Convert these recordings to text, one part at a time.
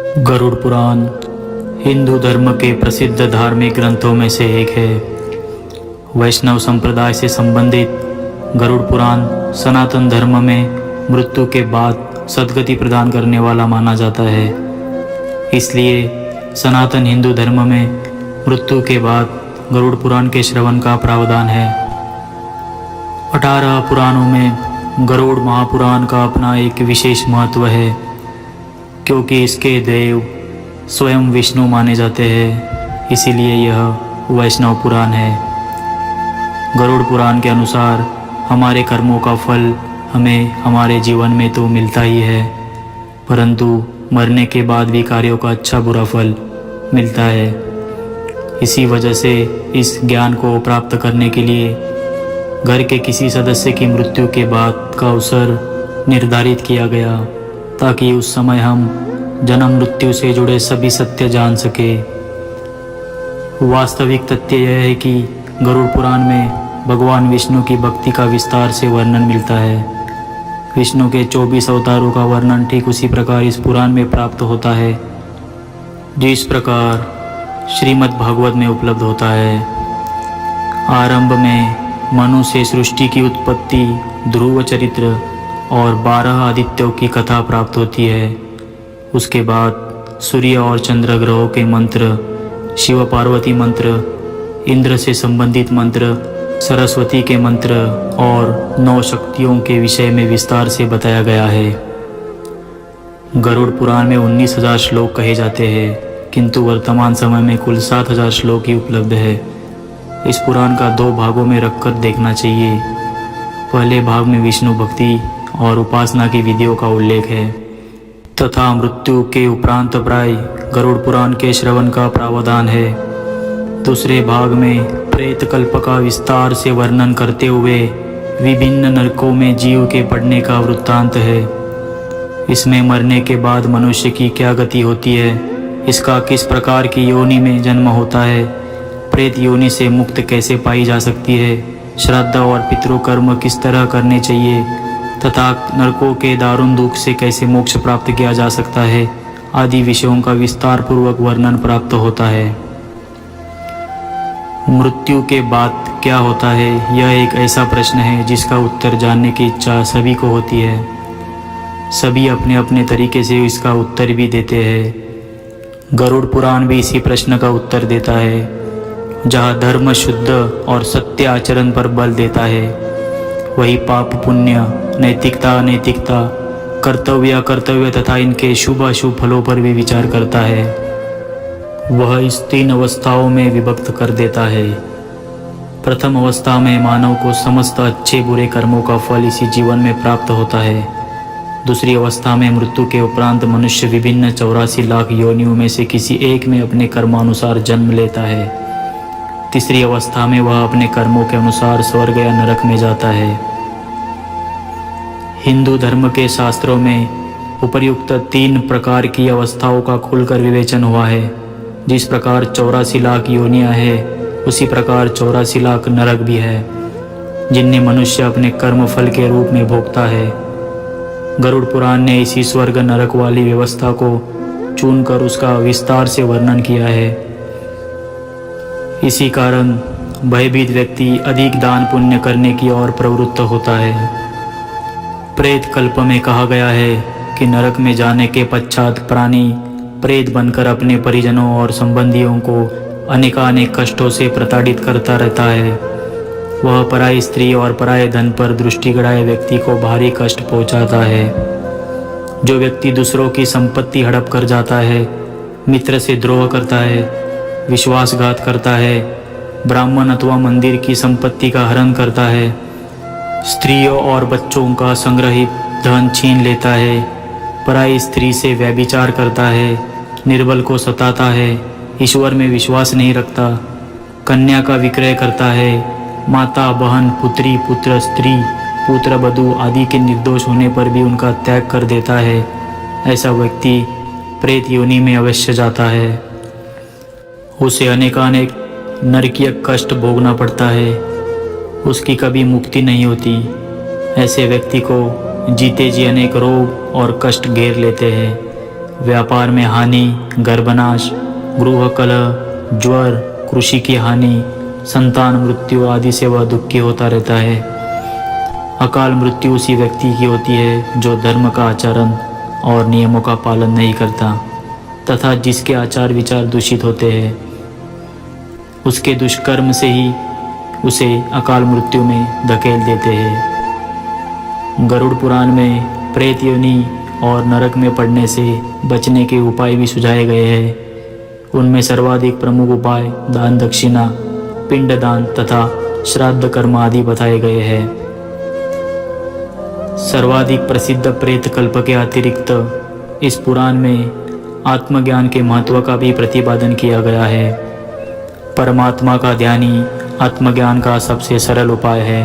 गरुड़ पुराण हिंदू धर्म के प्रसिद्ध धार्मिक ग्रंथों में से एक है। वैष्णव संप्रदाय से संबंधित गरुड़ पुराण सनातन धर्म में मृत्यु के बाद सद्गति प्रदान करने वाला माना जाता है। इसलिए सनातन हिंदू धर्म में मृत्यु के बाद गरुड़ पुराण के श्रवण का प्रावधान है। 18 पुराणों में गरुड़ महापुराण का अपना एक विशेष महत्व है, क्योंकि इसके देव स्वयं विष्णु माने जाते हैं, इसीलिए यह वैष्णव पुराण है। गरुड़ पुराण के अनुसार हमारे कर्मों का फल हमें हमारे जीवन में तो मिलता ही है, परंतु मरने के बाद भी कार्यों का अच्छा बुरा फल मिलता है। इसी वजह से इस ज्ञान को प्राप्त करने के लिए घर के किसी सदस्य की मृत्यु के बाद का अवसर निर्धारित किया गया, ताकि उस समय हम जन्म मृत्यु से जुड़े सभी सत्य जान सके। वास्तविक तथ्य यह है कि गरुड़ पुराण में भगवान विष्णु की भक्ति का विस्तार से वर्णन मिलता है। विष्णु के 24 अवतारों का वर्णन ठीक उसी प्रकार इस पुराण में प्राप्त होता है, जिस प्रकार श्रीमद् भागवत में उपलब्ध होता है। आरंभ में मनु से सृष्टि की उत्पत्ति, ध्रुव चरित्र और 12 आदित्यों की कथा प्राप्त होती है। उसके बाद सूर्य और चंद्र ग्रहों के मंत्र, शिव पार्वती मंत्र, इंद्र से संबंधित मंत्र, सरस्वती के मंत्र और 9 शक्तियों के विषय में विस्तार से बताया गया है। गरुड़ पुराण में 19,000 श्लोक कहे जाते हैं, किंतु वर्तमान समय में कुल 7,000 श्लोक ही उपलब्ध है। इस पुराण का 2 भागों में रखकर देखना चाहिए। पहले भाग में विष्णु भक्ति और उपासना की विधियों का उल्लेख है तथा मृत्यु के उपरांत प्राय गरुड़ पुराण के श्रवण का प्रावधान है। दूसरे भाग में प्रेत कल्प का विस्तार से वर्णन करते हुए विभिन्न नरकों में जीव के पड़ने का वृत्तांत है। इसमें मरने के बाद मनुष्य की क्या गति होती है, इसका किस प्रकार की योनि में जन्म होता है, प्रेत योनि से मुक्त कैसे पाई जा सकती है, श्राद्ध और पितृकर्म किस तरह करने चाहिए तथा नरकों के दारुण दुख से कैसे मोक्ष प्राप्त किया जा सकता है, आदि विषयों का विस्तार पूर्वक वर्णन प्राप्त होता है। मृत्यु के बाद क्या होता है, यह एक ऐसा प्रश्न है जिसका उत्तर जानने की इच्छा सभी को होती है। सभी अपने अपने तरीके से इसका उत्तर भी देते हैं। गरुड़ पुराण भी इसी प्रश्न का उत्तर देता है, जहाँ धर्म शुद्ध और सत्य आचरण पर बल देता है, वही पाप पुण्य, नैतिकता अनैतिकता, कर्तव्य अकर्तव्य तथा इनके शुभ अशुभ फलों पर भी विचार करता है। वह इस 3 अवस्थाओं में विभक्त कर देता है। प्रथम अवस्था में मानव को समस्त अच्छे बुरे कर्मों का फल इसी जीवन में प्राप्त होता है। दूसरी अवस्था में मृत्यु के उपरांत मनुष्य विभिन्न 84 लाख योनियों में से किसी एक में अपने कर्मानुसार जन्म लेता है। तीसरी अवस्था में वह अपने कर्मों के अनुसार स्वर्ग या नरक में जाता है। हिंदू धर्म के शास्त्रों में उपर्युक्त 3 प्रकार की अवस्थाओं का खुलकर विवेचन हुआ है। जिस प्रकार 84 लाख योनियां हैं, उसी प्रकार 84 लाख नरक भी है, जिन्हें मनुष्य अपने कर्म फल के रूप में भोगता है। गरुड़ पुराण ने इसी स्वर्ग नरक वाली व्यवस्था को चुनकर उसका विस्तार से वर्णन किया है। इसी कारण भयभीत व्यक्ति अधिक दान पुण्य करने की ओर प्रवृत्त होता है। प्रेत कल्प में कहा गया है कि नरक में जाने के पश्चात प्राणी प्रेत बनकर अपने परिजनों और संबंधियों को अनेकानेक कष्टों से प्रताड़ित करता रहता है। वह पराई स्त्री और पराये धन पर दृष्टि गड़ाए व्यक्ति को भारी कष्ट पहुंचाता है। जो व्यक्ति दूसरों की संपत्ति हड़प कर जाता है, मित्र से द्रोह करता है, विश्वासघात करता है, ब्राह्मण अथवा मंदिर की संपत्ति का हरण करता है, स्त्रियों और बच्चों का संग्रहित धन छीन लेता है, पराई स्त्री से व्यभिचार करता है, निर्बल को सताता है, ईश्वर में विश्वास नहीं रखता, कन्या का विक्रय करता है, माता बहन पुत्री पुत्र स्त्री पुत्र बधू आदि के निर्दोष होने पर भी उनका त्याग कर देता है, ऐसा व्यक्ति प्रेत योनि में अवश्य जाता है। उसे अनेकानेक नरकीय कष्ट भोगना पड़ता है, उसकी कभी मुक्ति नहीं होती। ऐसे व्यक्ति को जीते जी अनेक रोग और कष्ट घेर लेते हैं। व्यापार में हानि, गर्भनाश, गृह कलह, ज्वर, कृषि की हानि, संतान मृत्यु आदि से वह दुखी होता रहता है। अकाल मृत्यु उसी व्यक्ति की होती है जो धर्म का आचरण और नियमों का पालन नहीं करता तथा जिसके आचार विचार दूषित होते हैं। उसके दुष्कर्म से ही उसे अकाल मृत्यु में धकेल देते हैं। गरुड़ पुराण में प्रेत योनि और नरक में पड़ने से बचने के उपाय भी सुझाए गए हैं। उनमें सर्वाधिक प्रमुख उपाय दान दक्षिणा, पिंडदान तथा श्राद्ध कर्म आदि बताए गए हैं। सर्वाधिक प्रसिद्ध प्रेत कल्प के अतिरिक्त इस पुराण में आत्मज्ञान के महत्व का भी प्रतिपादन किया गया है। परमात्मा का ध्यान ही आत्मज्ञान का सबसे सरल उपाय है।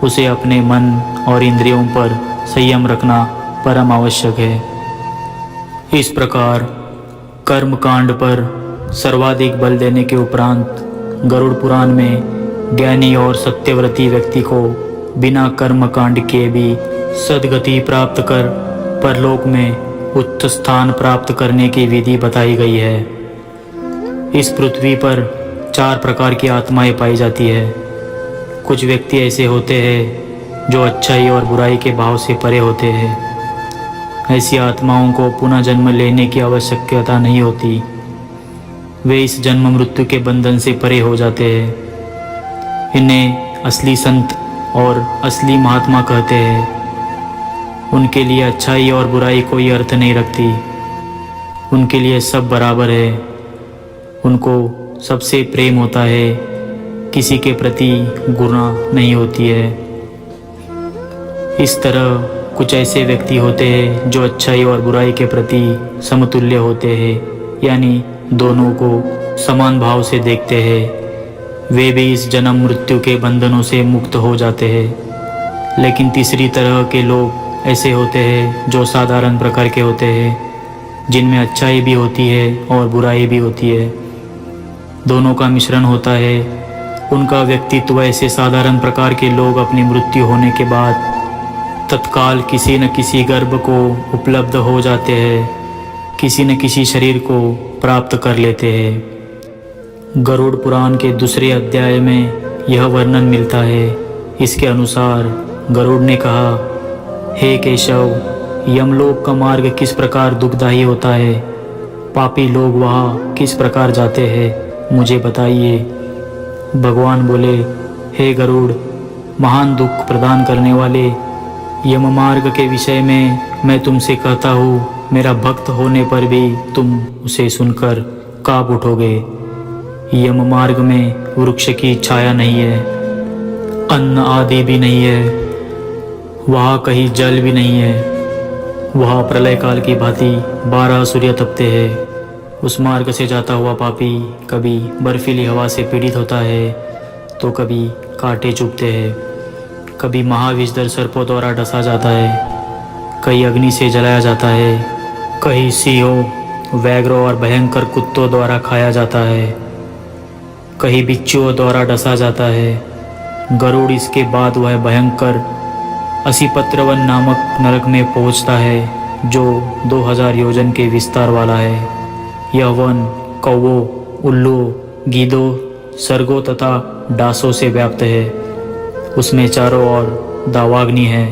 उसे अपने मन और इंद्रियों पर संयम रखना परम आवश्यक है। इस प्रकार कर्म कांड पर सर्वाधिक बल देने के उपरांत गरुड़ पुराण में ज्ञानी और सत्यव्रती व्यक्ति को बिना कर्म कांड किए भी सद्गति प्राप्त कर परलोक में उच्च स्थान प्राप्त करने की विधि बताई गई है। इस पृथ्वी पर 4 प्रकार की आत्माएं पाई जाती है। कुछ व्यक्ति ऐसे होते हैं जो अच्छाई और बुराई के भाव से परे होते हैं। ऐसी आत्माओं को पुनः जन्म लेने की आवश्यकता नहीं होती। वे इस जन्म मृत्यु के बंधन से परे हो जाते हैं। इन्हें असली संत और असली महात्मा कहते हैं। उनके लिए अच्छाई और बुराई कोई अर्थ नहीं रखती। उनके लिए सब बराबर है। उनको सबसे प्रेम होता है, किसी के प्रति घृणा नहीं होती है। इस तरह कुछ ऐसे व्यक्ति होते हैं जो अच्छाई और बुराई के प्रति समतुल्य होते हैं, यानी दोनों को समान भाव से देखते हैं। वे भी इस जन्म मृत्यु के बंधनों से मुक्त हो जाते हैं। लेकिन तीसरी तरह के लोग ऐसे होते हैं जो साधारण प्रकार के होते हैं, जिनमें अच्छाई भी होती है और बुराई भी होती है। दोनों का मिश्रण होता है। उनका व्यक्तित्व ऐसे साधारण प्रकार के लोग अपनी मृत्यु होने के बाद तत्काल किसी न किसी गर्भ को उपलब्ध हो जाते हैं, किसी न किसी शरीर को प्राप्त कर लेते हैं। गरुड़ पुराण के दूसरे अध्याय में यह वर्णन मिलता है। इसके अनुसार गरुड़ ने कहा, हे केशव, यमलोक का मार्ग किस प्रकार दुखदायी होता है? पापी लोग वहाँ किस प्रकार जाते हैं, मुझे बताइए। भगवान बोले, हे गरुड़, महान दुख प्रदान करने वाले यम मार्ग के विषय में मैं तुमसे कहता हूँ, मेरा भक्त होने पर भी तुम उसे सुनकर काँप उठोगे। यम मार्ग में वृक्ष की छाया नहीं है, अन्न आदि भी नहीं है, वहाँ कहीं जल भी नहीं है। वहाँ प्रलय काल की भांति 12 सूर्य तपते हैं। उस मार्ग से जाता हुआ पापी कभी बर्फीली हवा से पीड़ित होता है तो कभी कांटे चुभते हैं, कभी महाविषधर सर्पों द्वारा डसा जाता है, कहीं अग्नि से जलाया जाता है, कहीं सिंहों, व्याघ्रों और भयंकर कुत्तों द्वारा खाया जाता है, कहीं बिच्छुओं द्वारा डसा जाता है। गरुड़ इसके बाद वह भयंकर असिपत्रवन नामक नरक में पहुंचता है जो 2000 योजन के विस्तार वाला है। यह वन कौवों, उल्लू, गीदों, सर्गों तथा डांसों से व्याप्त है। उसमें चारों ओर दावाग्नि है।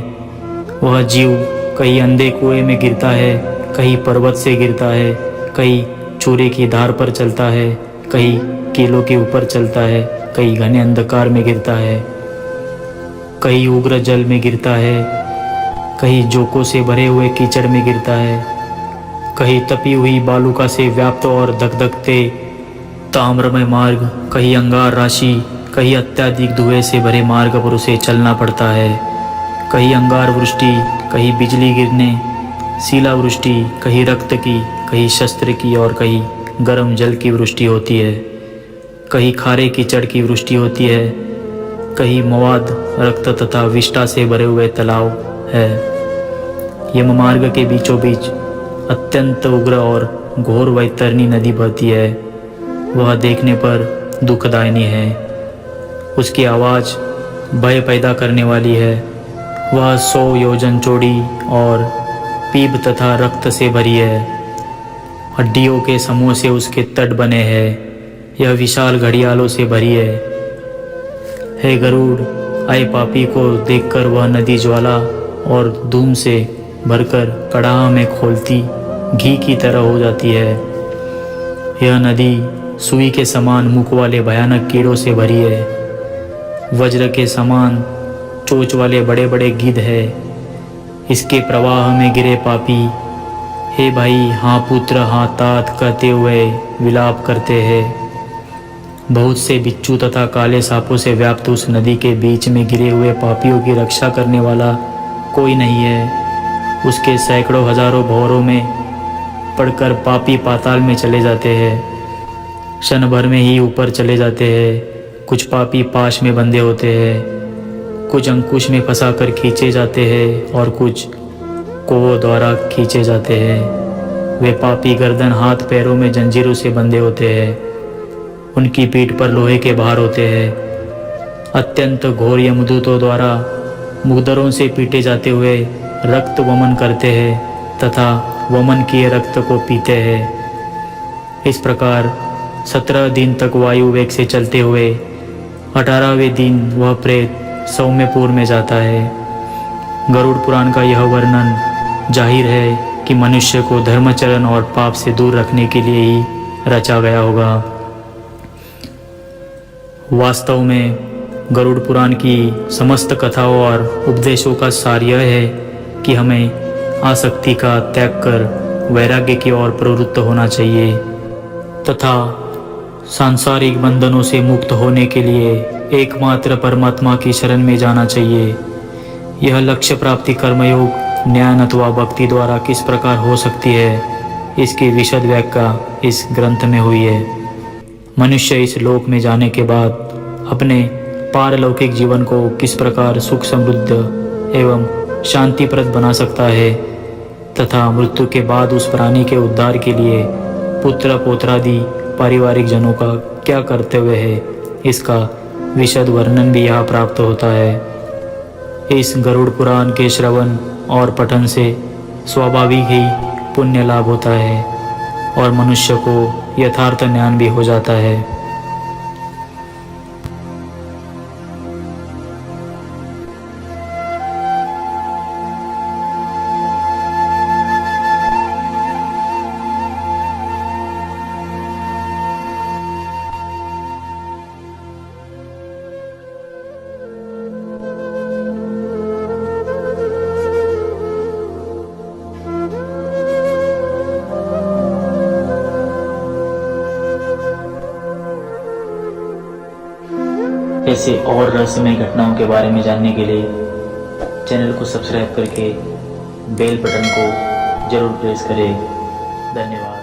वह जीव कहीं अंधे कुएं में गिरता है, कहीं पर्वत से गिरता है, कहीं चूरे की धार पर चलता है, कहीं कीलों के ऊपर चलता है, कहीं घने अंधकार में गिरता है, कहीं उग्र जल में गिरता है, कहीं जोकों से भरे हुए कीचड़ में गिरता है, कहीं तपी हुई बालुका से व्याप्त और धकधकते ताम्रमय मार्ग, कहीं अंगार राशि, कहीं अत्यधिक धुएं से भरे मार्ग पर उसे चलना पड़ता है। कहीं अंगार वृष्टि, कहीं बिजली गिरने, शिलावृष्टि, कहीं रक्त की, कहीं शस्त्र की और कहीं गर्म जल की वृष्टि होती है। कहीं खारे कीचड़ की वृष्टि होती है, कहीं मवाद, रक्त तथा विष्ठा से भरे हुए तालाब है। यम मार्ग के बीचों बीच अत्यंत उग्र और घोर वैतरणी नदी बहती है। वह देखने पर दुखदायिनी है। उसकी आवाज़ भय पैदा करने वाली है। वह 100 योजन चौड़ी और पीप तथा रक्त से भरी है। हड्डियों के समूह से उसके तट बने हैं। यह विशाल घड़ियालों से भरी है। हे गरुड़, आए पापी को देखकर वह नदी ज्वाला और धूम से भरकर कड़ाह में खौलती घी की तरह हो जाती है। यह नदी सुई के समान मुख वाले भयानक कीड़ों से भरी है। वज्र के समान चोंच वाले बड़े बड़े गिद्ध है। इसके प्रवाह में गिरे पापी हे भाई, हाँ पुत्र, हाँ तात कहते हुए विलाप करते हैं। बहुत से बिच्छू तथा काले सांपों से व्याप्त उस नदी के बीच में गिरे हुए पापियों की रक्षा करने वाला कोई नहीं है। उसके सैकड़ों हजारों भंवरों में पड़कर पापी पाताल में चले जाते हैं। क्षण भर में ही ऊपर चले जाते हैं। कुछ पापी पाश में बंधे होते हैं, कुछ अंकुश में फंसा कर खींचे जाते हैं और कुछ कोवों द्वारा खींचे जाते हैं। वे पापी गर्दन हाथ पैरों में जंजीरों से बंधे होते हैं। उनकी पीठ पर लोहे के भार होते हैं। अत्यंत घोर यमदूतों द्वारा मुग्दरों से पीटे जाते हुए रक्त वमन करते हैं तथा वमन किए रक्त को पीते हैं। इस प्रकार 17 दिन तक वायु वेग से चलते हुए 18वें दिन वह प्रेत सौम्यपुर में जाता है। गरुड़ पुराण का यह वर्णन जाहिर है कि मनुष्य को धर्मचरण और पाप से दूर रखने के लिए ही रचा गया होगा। वास्तव में गरुड़ पुराण की समस्त कथाओं और उपदेशों का सार यह है कि हमें आसक्ति का त्याग कर वैराग्य की ओर प्रवृत्त होना चाहिए तथा सांसारिक बंधनों से मुक्त होने के लिए एकमात्र परमात्मा की शरण में जाना चाहिए। यह लक्ष्य प्राप्ति कर्मयोग, ज्ञान अथवा भक्ति द्वारा किस प्रकार हो सकती है, इसकी विशद व्याख्या इस ग्रंथ में हुई है। मनुष्य इस लोक में जाने के बाद अपने पारलौकिक जीवन को किस प्रकार सुख समृद्ध एवं शांतिप्रद बना सकता है तथा मृत्यु के बाद उस प्राणी के उद्धार के लिए पुत्र पौत्रादि पारिवारिक जनों का क्या कर्तव्य है, इसका विशद वर्णन भी यहाँ प्राप्त होता है। इस गरुड़ पुराण के श्रवण और पठन से स्वाभाविक ही पुण्य लाभ होता है और मनुष्य को यथार्थ ज्ञान भी हो जाता है। ऐसे और रहस्यमय घटनाओं के बारे में जानने के लिए चैनल को सब्सक्राइब करके बेल बटन को जरूर प्रेस करें। धन्यवाद।